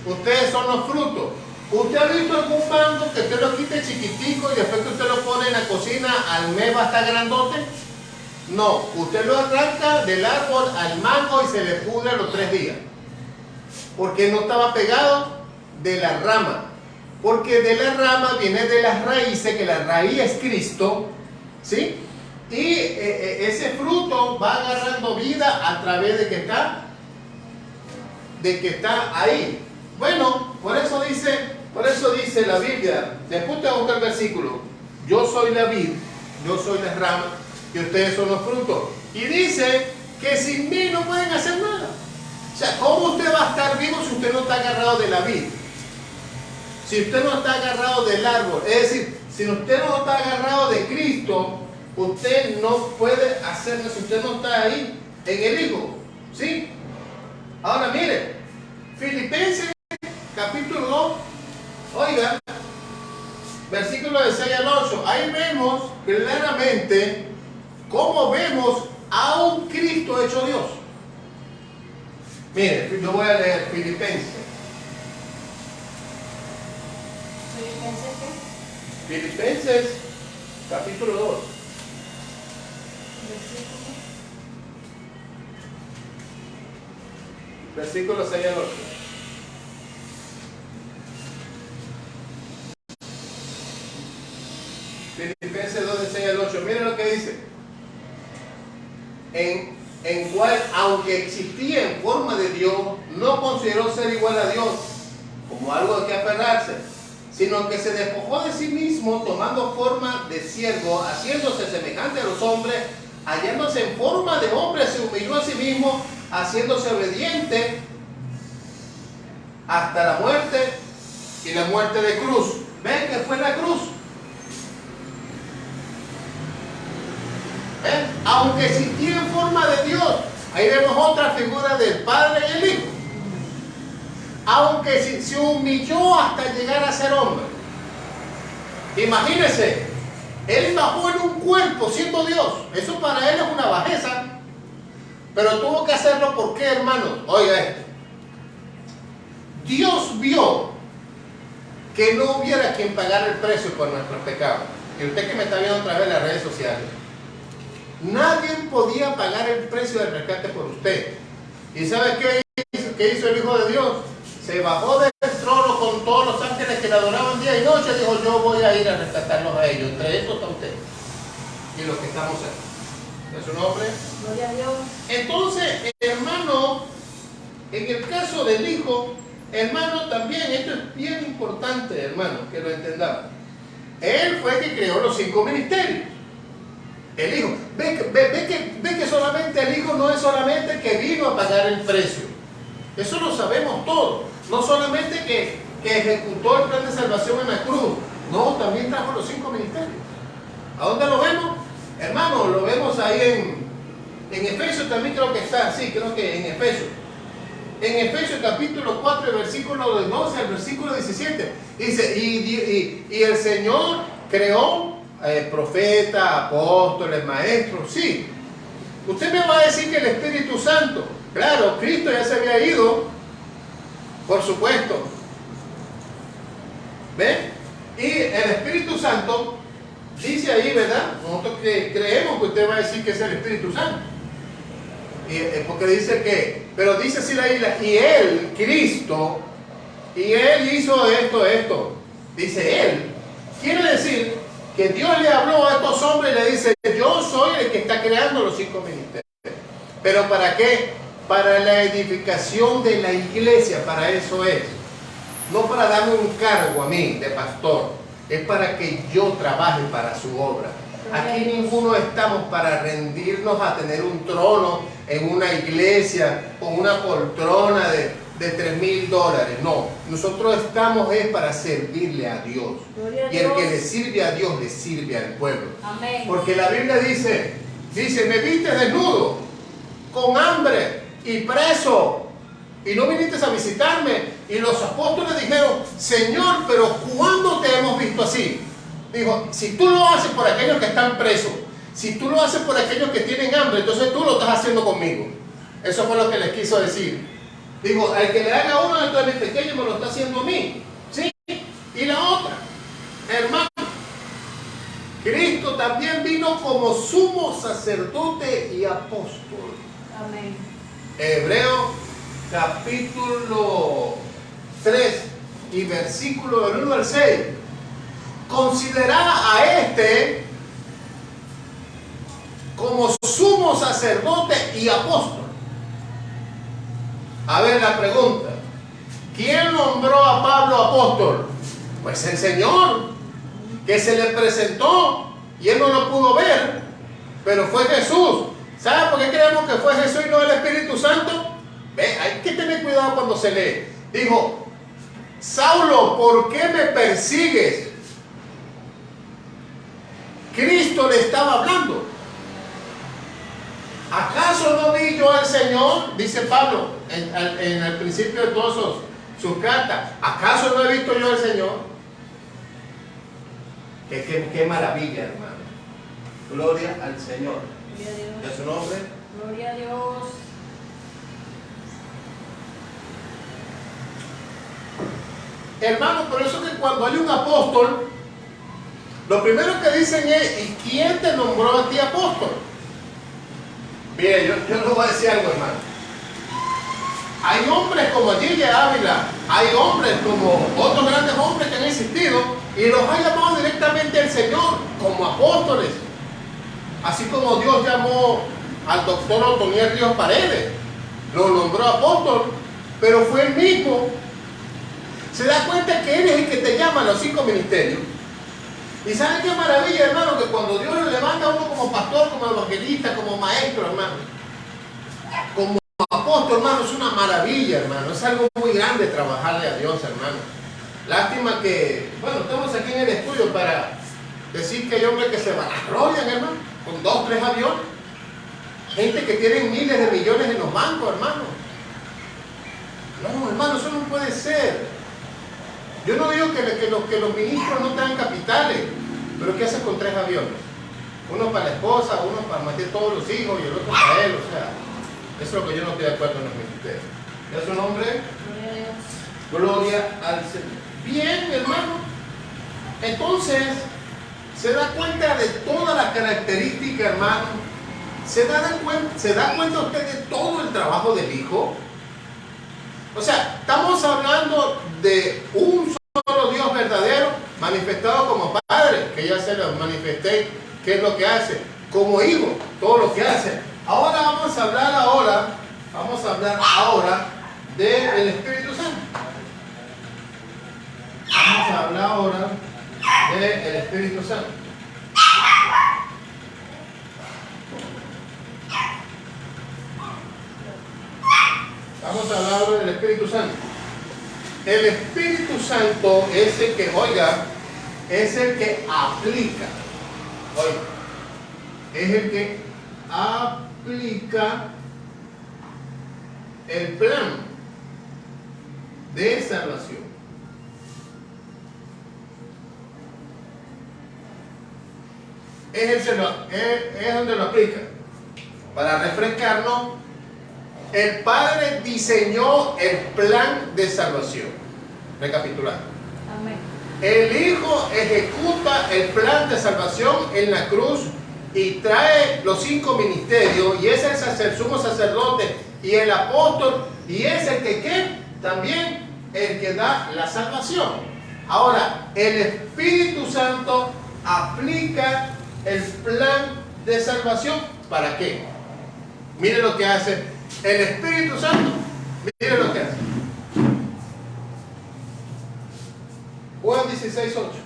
[SPEAKER 2] Ustedes son los frutos. ¿Usted ha visto algún mango que usted lo quite chiquitico y después que usted lo pone en la cocina al mes va a estar grandote? No, usted lo arranca del árbol al mango y se le pudre a los 3 días. Porque no estaba pegado de la rama. Porque de la rama viene de las raíces, que la raíz es Cristo, ¿sí? Y ese fruto va agarrando vida a través de que está ahí. Bueno, por eso dice la Biblia. Después te busca el versículo: yo soy la vid, yo soy la rama y ustedes son los frutos. Y dice que sin mí no pueden hacer nada. O sea, ¿cómo usted va a estar vivo si usted no está agarrado de la vid? Si usted no está agarrado del árbol, es decir, si usted no está agarrado de Cristo, usted no puede hacerlo si usted no está ahí en el Hijo. ¿Sí? Ahora mire, Filipenses capítulo 2, oiga, versículo de 6 al 8. Ahí vemos claramente cómo vemos a un Cristo hecho Dios. Mire, yo voy a leer Filipenses. Filipenses capítulo 2. Versículo 6 al 8. Filipenses 2 de 6 al 8. Miren lo que dice. En cual, aunque existía en forma de Dios, no consideró ser igual a Dios como algo de que aferrarse, sino que se despojó de sí mismo, tomando forma de siervo, haciéndose semejante a los hombres, hallándose en forma de hombre, se humilló a sí mismo, haciéndose obediente hasta la muerte, y la muerte de cruz. ¿Ven que fue la cruz? Aunque existía en forma de Dios, ahí vemos otra figura del Padre y el Hijo. Aunque se humilló hasta llegar a ser hombre. Imagínense, él bajó en un cuerpo siendo Dios. Eso para él es una bajeza. Pero tuvo que hacerlo, ¿por qué, hermanos? Oiga esto. Dios vio que no hubiera quien pagara el precio por nuestros pecados. Y usted que me está viendo a través de las redes sociales, nadie podía pagar el precio del rescate por usted. ¿Y sabe qué hizo el Hijo de Dios? Se bajó del trono con todos los ángeles que le adoraban día y noche. Dijo, yo voy a ir a rescatarlos a ellos. Entre estos está usted y los que estamos aquí. ¿Es su nombre?
[SPEAKER 1] Gloria a Dios.
[SPEAKER 2] Entonces, hermano, en el caso del Hijo, hermano, también esto es bien importante, hermano, que lo entendamos. Él fue el que creó los 5 ministerios. El Hijo. Ve que solamente el Hijo no es solamente el que vino a pagar el precio. Eso lo sabemos todos. No solamente que ejecutó el plan de salvación en la cruz. No, también trajo los 5 ministerios. ¿A dónde lo vemos? Hermano, lo vemos ahí en Efesios también creo que está. Sí, creo que en Efesios. En Efesios capítulo 4, versículo del 12 al versículo 17. Dice, y el Señor creó profetas, apóstoles, maestros. Sí. Usted me va a decir que el Espíritu Santo, claro, Cristo ya se había ido, por supuesto. ¿Ven? Y el Espíritu Santo dice ahí, ¿verdad? Nosotros creemos que usted va a decir que es el Espíritu Santo. Porque dice que, pero dice así la isla, y Él, Cristo, y Él hizo esto. Dice Él. Quiere decir que Dios le habló a estos hombres y le dice, yo soy el que está creando los 5 ministerios. ¿Pero para qué? Para la edificación de la iglesia, para eso es. No para darme un cargo a mí de pastor, es para que yo trabaje para su obra. Aquí ninguno estamos para rendirnos a tener un trono en una iglesia con una poltrona de $3,000. No, nosotros estamos es para servirle a Dios. Y el que le sirve a Dios, le sirve al pueblo.
[SPEAKER 1] Amén.
[SPEAKER 2] Porque la Biblia dice, me viste desnudo, con hambre y preso, y no viniste a visitarme. Y los apóstoles dijeron, Señor, pero ¿cuándo te hemos visto así? Dijo, si tú lo haces por aquellos que están presos, si tú lo haces por aquellos que tienen hambre, entonces tú lo estás haciendo conmigo. Eso fue lo que les quiso decir. Digo, al que le haga a uno de mis pequeños me lo está haciendo a mí. ¿Sí? Y la otra, hermano, Cristo también vino como sumo sacerdote y apóstol.
[SPEAKER 1] Amén.
[SPEAKER 2] Hebreos capítulo 3 y versículo del 1 al 6. Considerad a este como sumo sacerdote y apóstol. A ver la pregunta, ¿quién nombró a Pablo apóstol? Pues el Señor, que se le presentó y él no lo pudo ver, pero fue Jesús. ¿Sabe por qué creemos que fue Jesús y no el Espíritu Santo? Ve, hay que tener cuidado cuando se lee. Dijo, Saulo, ¿por qué me persigues? Cristo le estaba hablando. ¿Acaso no vi yo al Señor? Dice Pablo en el principio de todas sus cartas. ¿Acaso no he visto yo al Señor? Qué maravilla, hermano. Gloria al Señor.
[SPEAKER 1] Gloria a Dios.
[SPEAKER 2] ¿Es su nombre?
[SPEAKER 1] Gloria a Dios.
[SPEAKER 2] Hermano, por eso que cuando hay un apóstol, lo primero que dicen es, ¿y quién te nombró a ti apóstol? Mire, yo les voy a decir algo, hermano. Hay hombres como Gille Ávila, hay hombres como otros grandes hombres que han existido y los ha llamado directamente el Señor como apóstoles. Así como Dios llamó al doctor Otoniel Ríos Paredes, lo nombró apóstol, pero fue él mismo. Se da cuenta que Él es el que te llama a los 5 ministerios. Y ¿saben qué maravilla, hermano? Que cuando Dios lo levanta a uno como pastor, como evangelista, como maestro, hermano, como apóstol, hermano, es una maravilla, hermano. Es algo muy grande trabajarle a Dios, hermano. Lástima que, bueno, estamos aquí en el estudio para decir que hay hombres que se vanaglorian, hermano, con 2, 3 aviones. Gente que tiene miles de millones en los bancos, hermano. No, hermano, eso no puede ser. Yo no digo que los ministros no tengan capitales, pero ¿qué haces con 3 aviones? Uno para la esposa, uno para meter todos los hijos y el otro para él, o sea, eso es lo que yo no estoy de acuerdo en los ministerios. ¿Es su nombre?
[SPEAKER 1] Gloria a Dios.
[SPEAKER 2] Gloria al Señor. Bien, hermano. Entonces, se da cuenta de toda la característica, hermano. ¿Se da cuenta usted de todo el trabajo del Hijo? O sea, estamos hablando de un solo Dios verdadero, manifestado como Padre, que ya se lo manifesté, ¿qué es lo que hace? Como Hijo, todo lo que hace. Ahora vamos a hablar ahora del Espíritu Santo. Vamos a hablar ahora del Espíritu Santo. Vamos a hablar del Espíritu Santo. El Espíritu Santo es el que, oiga, es el que aplica. Oiga, es el que aplica el plan de salvación. Es donde lo aplica. Para refrescarnos, el Padre diseñó el plan de salvación. Recapitulando.
[SPEAKER 1] Amén.
[SPEAKER 2] El Hijo ejecuta el plan de salvación en la cruz y trae los 5 ministerios, y es el sumo sacerdote y el apóstol, y es el que ¿qué? También el que da la salvación. Ahora, el Espíritu Santo aplica el plan de salvación. ¿Para qué? Mire lo que hace el Espíritu Santo. Mire lo que hace. Juan 16:8.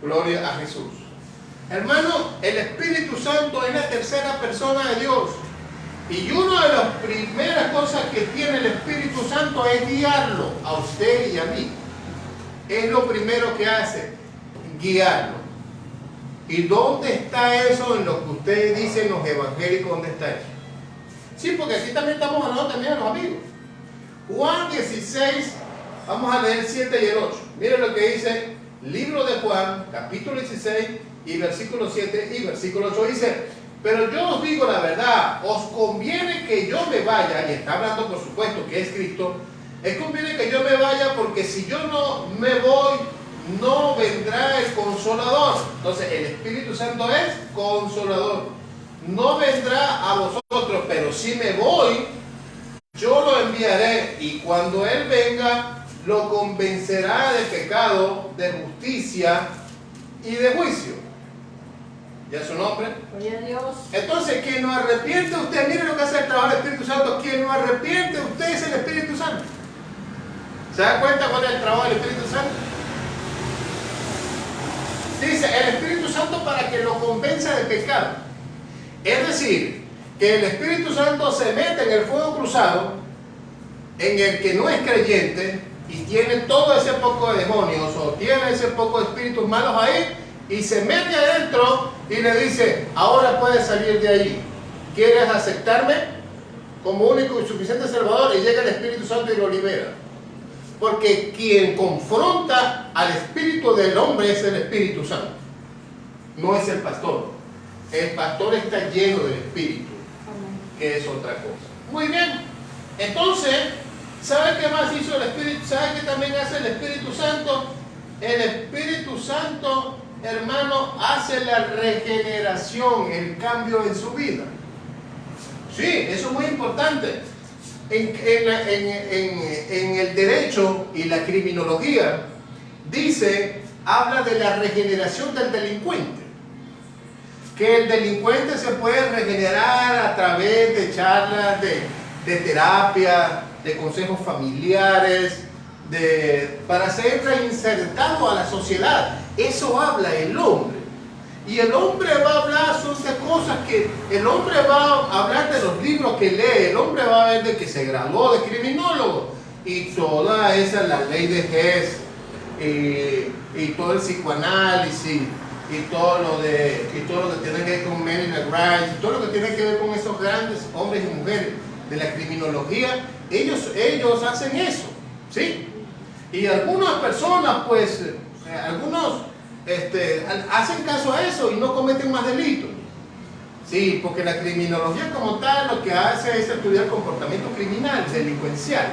[SPEAKER 2] Gloria a Jesús. Hermano, el Espíritu Santo es la tercera persona de Dios. Y una de las primeras cosas que tiene el Espíritu Santo es guiarlo a usted y a mí. Es lo primero que hace, guiarlo. ¿Y dónde está eso en lo que ustedes dicen los evangélicos? ¿Dónde está eso? Sí, porque aquí también estamos hablando también de los amigos. Juan 16, vamos a leer el 7 y el 8. Miren lo que dice libro de Juan, capítulo 16 y versículo 7 y versículo 8. Dice: pero yo os digo la verdad, os conviene que yo me vaya, y está hablando por supuesto que es Cristo, es conviene que yo me vaya, porque si yo no me voy, no vendrá el Consolador. Entonces el Espíritu Santo es Consolador. No vendrá a vosotros, pero si me voy, yo lo enviaré, y cuando Él venga, lo convencerá de pecado, de justicia y de juicio. ¿Ya su nombre?
[SPEAKER 1] Gloria a Dios.
[SPEAKER 2] Entonces, quien no arrepiente usted, mire lo que hace el trabajo del Espíritu Santo. Quien no arrepiente usted es el Espíritu Santo. ¿Se da cuenta cuál es el trabajo del Espíritu Santo? Dice el Espíritu Santo para que lo convenza de pecado. Es decir, que el Espíritu Santo se mete en el fuego cruzado, en el que no es creyente y tiene todo ese poco de demonios o tiene ese poco de espíritus malos ahí, y se mete adentro y le dice: ahora puedes salir de ahí. ¿Quieres aceptarme como único y suficiente Salvador? Y llega el Espíritu Santo y lo libera. Porque quien confronta al espíritu del hombre es el Espíritu Santo, no es el pastor. El pastor está lleno del Espíritu, que es otra cosa. Muy bien. Entonces, ¿sabe qué más hizo el Espíritu? ¿Sabe qué también hace el Espíritu Santo? El Espíritu Santo, hermano, hace la regeneración, el cambio en su vida. Sí, eso es muy importante. En el derecho y la criminología habla de la regeneración del delincuente. Que el delincuente se puede regenerar a través de charlas, de terapia, de consejos familiares, para ser reinsertado a la sociedad. Eso habla el hombre. Y el hombre va a hablar sobre cosas que el hombre va a hablar de los libros que lee. El hombre va a ver de que se graduó de criminólogo y toda esa, la ley de Hess y todo el psicoanálisis y todo lo que tiene que ver con men in the grind, y todo lo que tiene que ver con esos grandes hombres y mujeres de la criminología, ellos hacen eso, ¿sí? Y algunas personas, pues, algunos hacen caso a eso y no cometen más delitos. Sí, porque la criminología como tal lo que hace es estudiar comportamiento criminal, delincuencial.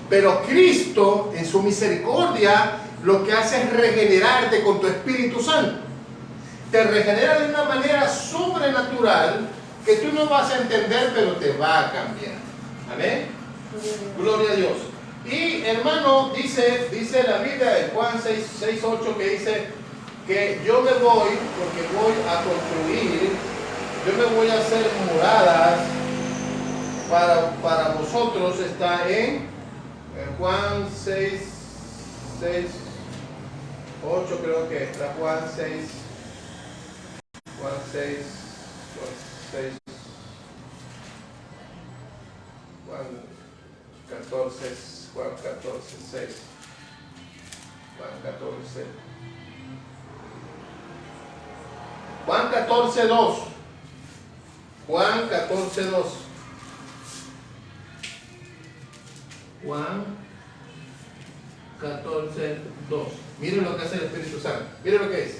[SPEAKER 2] Pero Cristo, en su misericordia, lo que hace es regenerarte con tu Espíritu Santo. Te regenera de una manera sobrenatural que tú no vas a entender, pero te va a cambiar. Amén. Gloria a Dios. Y hermano, dice la Biblia en Juan 6:8 que dice que yo me voy porque voy a construir, yo me voy a hacer moradas para vosotros. Está en Juan 6:8 creo que está Juan 6, 6. Juan 14:2. Juan 14:2. Juan 14:2. Miren lo que hace el Espíritu Santo. Miren lo que dice.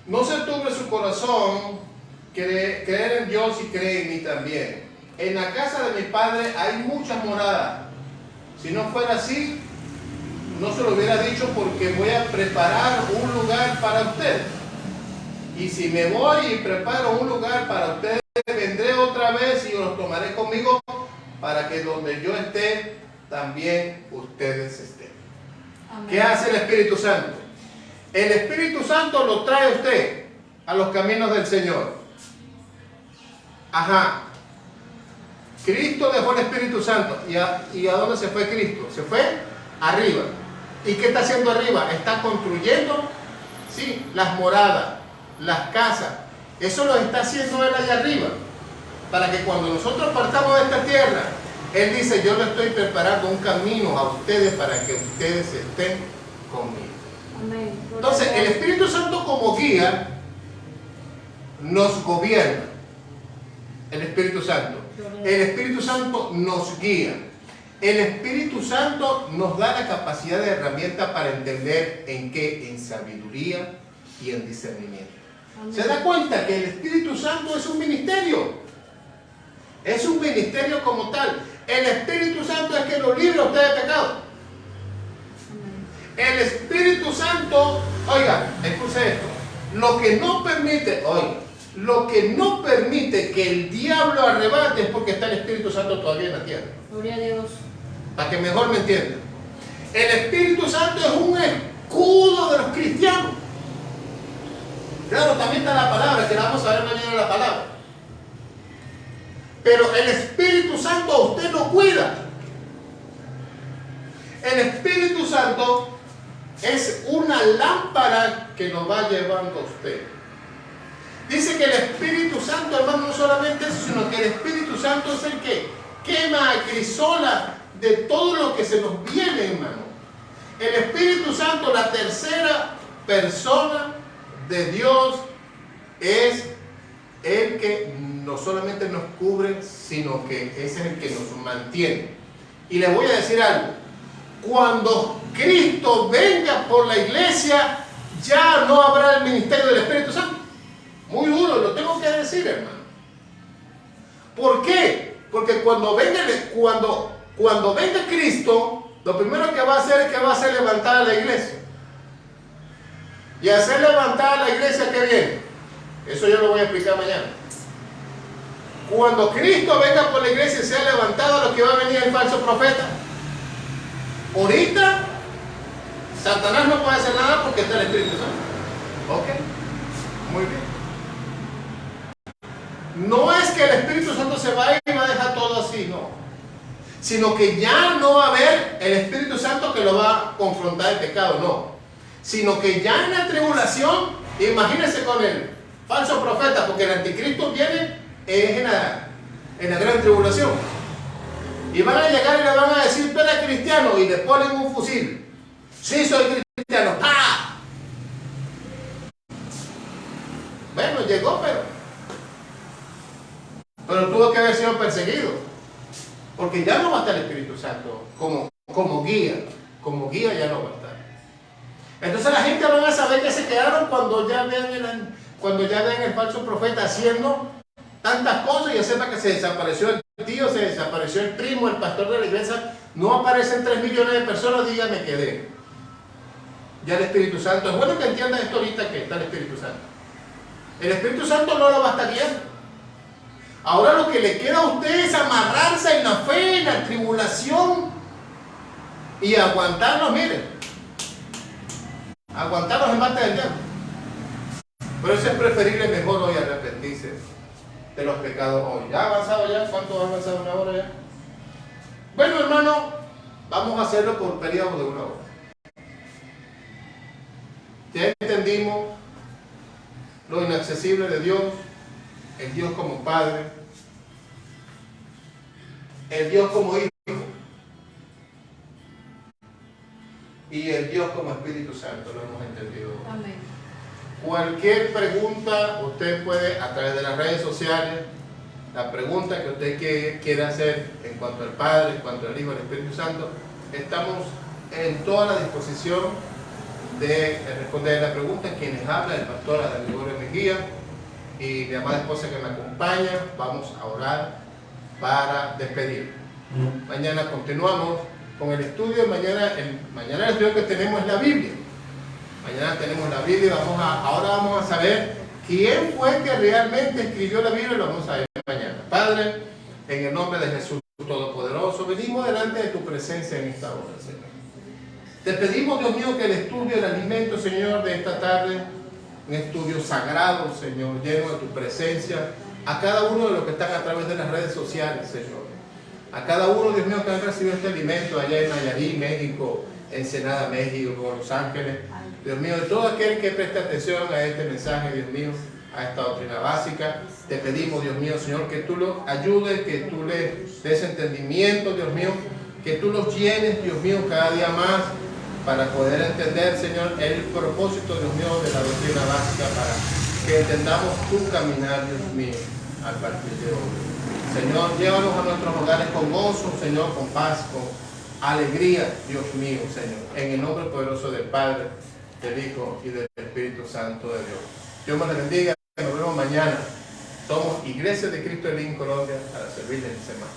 [SPEAKER 2] No se turbe su corazón, creer en Dios y cree en mí también. En la casa de mi Padre hay muchas moradas. Si no fuera así, no se lo hubiera dicho, porque voy a preparar un lugar para ustedes. Y si me voy y preparo un lugar para ustedes, vendré otra vez y los tomaré conmigo, para que donde yo esté, también ustedes estén. Amén. ¿Qué hace el Espíritu Santo? El Espíritu Santo lo trae usted a los caminos del Señor. Ajá. Cristo dejó el Espíritu Santo. ¿Y a dónde se fue Cristo? Se fue arriba. ¿Y qué está haciendo arriba? Está construyendo, sí, las moradas, las casas. Eso lo está haciendo Él allá arriba. Para que cuando nosotros partamos de esta tierra, Él dice, yo le estoy preparando un camino a ustedes para que ustedes estén conmigo. Amén. Entonces, el Espíritu Santo como guía nos gobierna. El Espíritu Santo. El Espíritu Santo nos guía. El Espíritu Santo nos da la capacidad de herramienta para entender en qué, en sabiduría y en discernimiento. Amén. ¿Se da cuenta que el Espíritu Santo es un ministerio? Es un ministerio como tal. El Espíritu Santo es que lo libre a usted de pecado. Amén. El Espíritu Santo, oiga, escuche esto, lo que no permite, oiga, lo que no permite que el diablo arrebate es porque está el Espíritu Santo todavía en la tierra.
[SPEAKER 1] Gloria a Dios.
[SPEAKER 2] Para que mejor me entiendan. El Espíritu Santo es un escudo de los cristianos. Claro, también está la palabra, que la vamos a ver mañana la palabra. Pero el Espíritu Santo a usted lo cuida. El Espíritu Santo es una lámpara que nos va llevando a usted. Dice que el Espíritu Santo, hermano, no solamente eso, sino que el Espíritu Santo es el que quema, acrisola de todo lo que se nos viene, hermano. El Espíritu Santo, la tercera persona de Dios, es el que no solamente nos cubre, sino que ese es el que nos mantiene. Y les voy a decir algo. Cuando Cristo venga por la iglesia, ya no habrá el ministerio del Espíritu Santo. Muy duro, lo tengo que decir, hermano. ¿Por qué? Porque cuando venga Cristo, lo primero que va a hacer es que va a hacer levantar a la iglesia. Y hacer levantar a la iglesia, ¿qué viene? Eso yo lo voy a explicar mañana. Cuando Cristo venga por la iglesia y sea levantado, lo que va a venir el falso profeta. Ahorita, Satanás no puede hacer nada porque está el Espíritu Santo. ¿Ok? Muy bien. No es que el Espíritu Santo se va y va a dejar todo así, no. Sino que ya no va a haber el Espíritu Santo que lo va a confrontar el pecado, no. Sino que ya en la tribulación, imagínense con el falso profeta, porque el anticristo viene en la gran tribulación. Y van a llegar y le van a decir, tú eres cristiano, y le ponen un fusil. Sí, soy cristiano. ¡Ah! Bueno, llegó, pero pero tuvo que haber sido perseguido, porque ya no va a estar el Espíritu Santo como guía ya no va a estar. Entonces la gente van a saber que se quedaron cuando ya vean el falso profeta haciendo tantas cosas, y sepa que se desapareció el tío, se desapareció el primo, el pastor de la iglesia, no aparecen 3 millones de personas, diga me quedé. Ya el Espíritu Santo, es bueno que entiendan esto ahorita, que está el Espíritu Santo. El Espíritu Santo no lo va a estar guiando. Ahora lo que le queda a usted es amarrarse en la fe, en la tribulación y aguantarlos, miren. Aguantar los embates del diablo. Por eso es preferible mejor hoy arrepentirse de los pecados hoy. ¿Ya ha avanzado ya? ¿Cuánto ha avanzado? ¿1 hora ya? Bueno, hermano, vamos a hacerlo por periodo de 1 hora. Ya entendimos lo inaccesible de Dios, el Dios como Padre, el Dios como Hijo y el Dios como Espíritu Santo. Lo hemos entendido.
[SPEAKER 1] Amén.
[SPEAKER 2] Cualquier pregunta usted puede, a través de las redes sociales, la pregunta que usted quiera hacer en cuanto al Padre, en cuanto al Hijo y al Espíritu Santo, estamos en toda la disposición de responder la pregunta. Quienes habla, el pastor Adán Gregorio Mejía y mi amada esposa que me acompaña, vamos a orar para despedir. Mañana continuamos con el estudio. Mañana el estudio que tenemos es la Biblia. Mañana tenemos la Biblia. Ahora vamos a saber quién fue que realmente escribió la Biblia. Lo vamos a ver mañana. Padre, en el nombre de Jesús Todopoderoso, venimos delante de tu presencia en esta hora, Señor. Te pedimos, Dios mío, que el estudio, el alimento, Señor, de esta tarde, un estudio sagrado, Señor, lleno de tu presencia, a cada uno de los que están a través de las redes sociales, Señor. A cada uno, Dios mío, que han recibido este alimento allá en Nayarit, México, Ensenada, México, Los Ángeles. Dios mío, de todo aquel que preste atención a este mensaje, Dios mío, a esta doctrina básica, te pedimos, Dios mío, Señor, que tú los ayudes, que tú les des entendimiento, Dios mío, que tú los llenes, Dios mío, cada día más, para poder entender, Señor, el propósito, Dios mío, de la doctrina básica, para que entendamos tu caminar, Dios mío, a partir de hoy. Señor, llévanos a nuestros hogares con gozo, Señor, con paz, con alegría, Dios mío, Señor. En el nombre poderoso del Padre, del Hijo y del Espíritu Santo de Dios. Dios me bendiga. Nos vemos mañana. Somos Iglesia de Cristo de Lynn, Colombia, para servirles en semana.